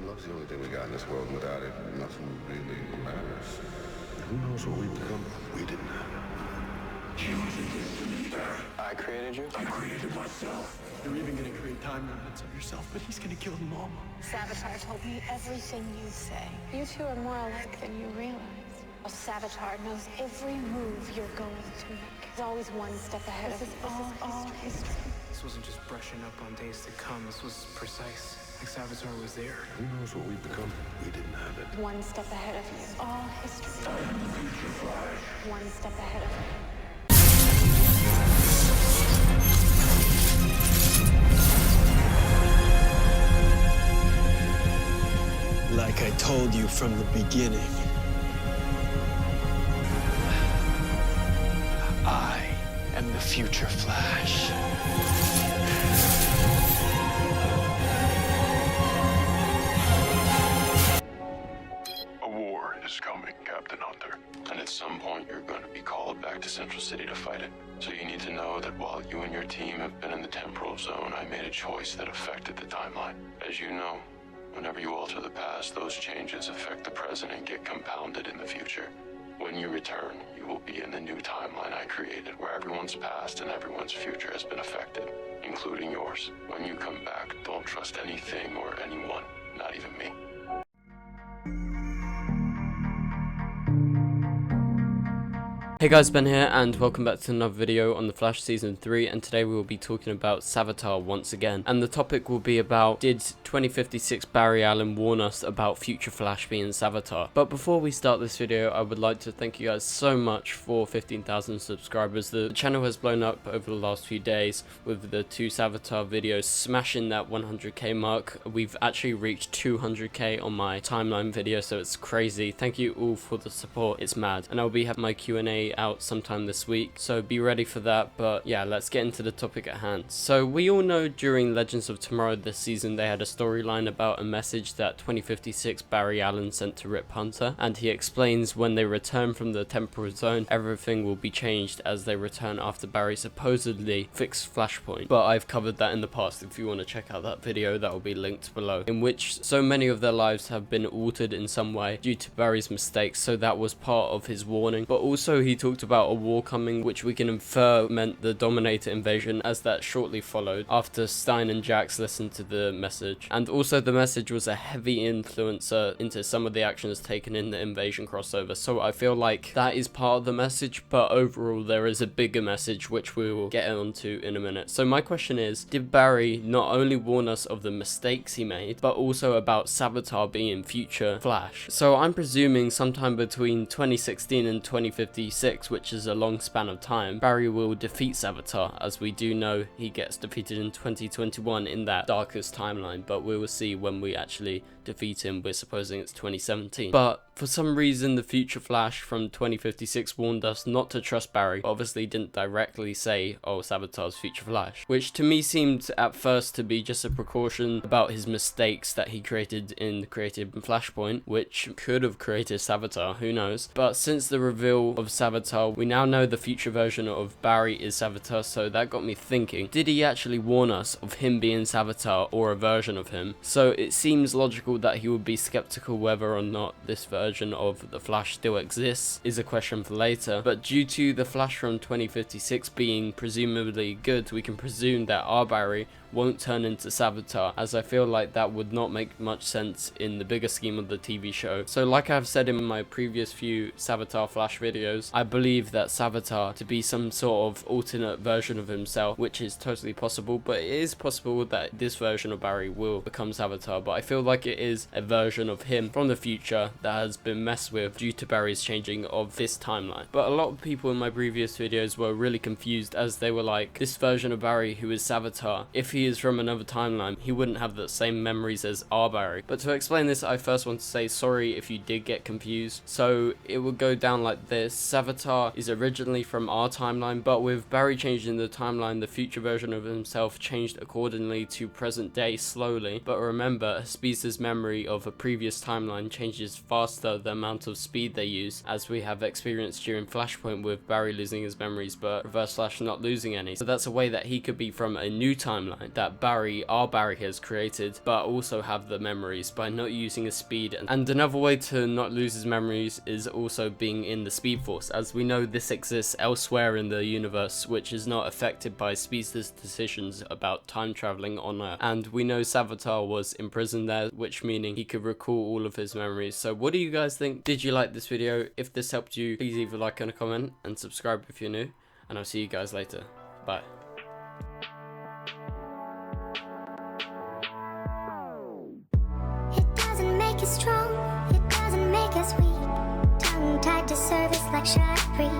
Love's the only thing we got in this world. Without it, nothing really matters. Who knows what we've become? We didn't have it. You did this to me, Barry. I created you? I created myself. You're even gonna create time remnants of yourself, but he's gonna kill them all. Savitar told me everything you say. You two are more alike than you realize. Savitar knows every move you're going to make. He's always one step ahead of you. This is all history. This wasn't just brushing up on days to come. This was precise. Like Savitar was there. Who knows what we've become? We didn't have it. One step ahead of you. All history. I am the future Flash. One step ahead of you. Like I told you from the beginning, I am the future Flash. A war is coming, Captain Hunter. And at some point, you're going to be called back to Central City to fight it. So you need to know that while you and your team have been in the temporal zone, I made a choice that affected the timeline. As you know, whenever you alter the past, those changes affect the present and get compounded in the future. When you return, you will be in the new timeline I created, where everyone's past and everyone's future has been affected, including yours. When you come back, don't trust anything or anyone, not even me. Hey guys, Ben here and welcome back to another video on The Flash Season 3, and today we will be talking about Savitar once again. And the topic will be about, did 2056 Barry Allen warn us about future Flash being Savitar? But before we start this video, I would like to thank you guys so much for 15,000 subscribers. The channel has blown up over the last few days with the 2 Savitar videos smashing that 100k mark. We've actually reached 200k on my timeline video, so it's crazy. Thank you all for the support, it's mad. And I'll be having my Q&A out sometime this week, so be ready for that. But yeah, let's get into the topic at hand. So we all know during Legends of Tomorrow this season they had a storyline about a message that 2056 Barry Allen sent to Rip Hunter, and he explains when they return from the temporal zone everything will be changed as they return after Barry supposedly fixed Flashpoint. But I've covered that in the past. If you want to check out that video, that will be linked below, in which so many of their lives have been altered in some way due to Barry's mistakes, so that was part of his warning. But also he talked about a war coming, which we can infer meant the Dominator invasion, as that shortly followed after Stein and Jax listened to the message. And also the message was a heavy influencer into some of the actions taken in the invasion crossover, so I feel like that is part of the message, but overall there is a bigger message which we will get onto in a minute. So my question is, did Barry not only warn us of the mistakes he made, but also about Savitar being future Flash? So I'm presuming sometime between 2016 and 2056, which is a long span of time, Barry will defeat Savitar, as we do know he gets defeated in 2021 in that darkest timeline, but we will see when we actually defeat him. We're supposing it's 2017. But for some reason the future Flash from 2056 warned us not to trust Barry, but obviously didn't directly say, oh, Savitar's future Flash, which to me seemed at first to be just a precaution about his mistakes that he created in creating Flashpoint, which could have created Savitar, who knows. But since the reveal of Savitar, we now know the future version of Barry is Savitar, so that got me thinking, did he actually warn us of him being Savitar or a version of him? So it seems logical that he would be skeptical whether or not this version of the Flash still exists, is a question for later. But due to the Flash from 2056 being presumably good, we can presume that our Barry won't turn into Savitar, as I feel like that would not make much sense in the bigger scheme of the TV show. So like I've said in my previous few Savitar Flash videos, I believe that Savitar to be some sort of alternate version of himself, which is totally possible, but it is possible that this version of Barry will become Savitar. But I feel like it is a version of him from the future that has been messed with due to Barry's changing of this timeline. But a lot of people in my previous videos were really confused, as they were like, this version of Barry who is Savitar, if he is from another timeline, he wouldn't have the same memories as our Barry. But to explain this, I first want to say sorry if you did get confused. So it would go down like this: Savitar is originally from our timeline, but with Barry changing the timeline, the future version of himself changed accordingly to present day slowly. But remember, Speedster's memory of a previous timeline changes faster the amount of speed they use, as we have experienced during Flashpoint with Barry losing his memories but Reverse Flash not losing any. So that's a way that he could be from a new timeline that our Barry has created, but also have the memories by not using his speed. And another way to not lose his memories is also being in the Speed Force, as we know this exists elsewhere in the universe, which is not affected by Speedster's decisions about time traveling on Earth. And we know Savitar was imprisoned there, which meaning he could recall all of his memories. So what do you guys think? Did you like this video? If this helped you, please leave a like and a comment and subscribe if you're new, and I'll see you guys later. Bye. It doesn't make us strong, it doesn't make us weak. Tongue tied to service like shot free.